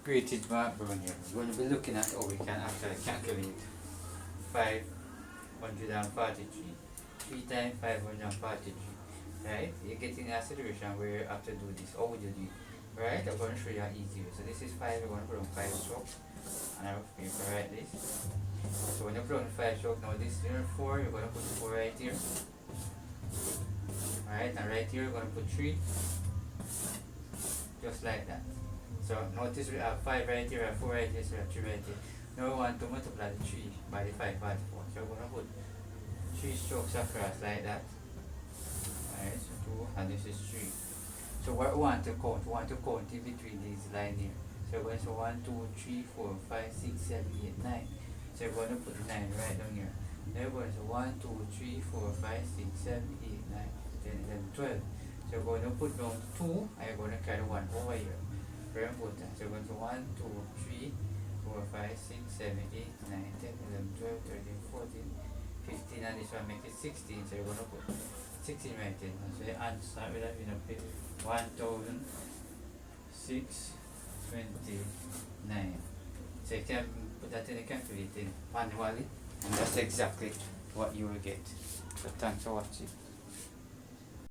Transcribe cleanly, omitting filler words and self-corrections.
created mark here. We're going to be looking at how we can actually calculate 543. 3 times 543. Right? You're getting a situation where you have to do this. How would you do it? Right? I'm going to show you an easy way. So this is 5, we're going to put on 5 stroke. And I will paper write this. So when you put on 5 stroke, now this here 4, you're going to put 4 right here. Alright, and right here you're going to put 3. Just like that. So notice we have 5 right here, we have 4 right here, so we have 3 right here. Now we want to multiply the 3 by the 544. So we're going to put 3 strokes across like that. Alright, so 2 and this is 3. So what we want to count? We want to count in between these lines here. So we're going to 1, 2, 3, 4, 5, 6, 7, 8, 9. So we're going to put 9 right down here. Then we're going to 1, 2, 3, 4, 5, 6, 7, 8, 9, 10, 11, 12. So we're going to put down 2 and you're going to carry 1 over here. Very important. So we're going to 1, 2, 3, 4, 5, 6, 7, 8, 9, 10, 11, 12, 13, 14, 15, and this one make it 16. So you're going to put 16 right in. So the answer will have been up to 1,629. So you can put that in the calculator manually, and that's exactly what you will get. So thanks for watching.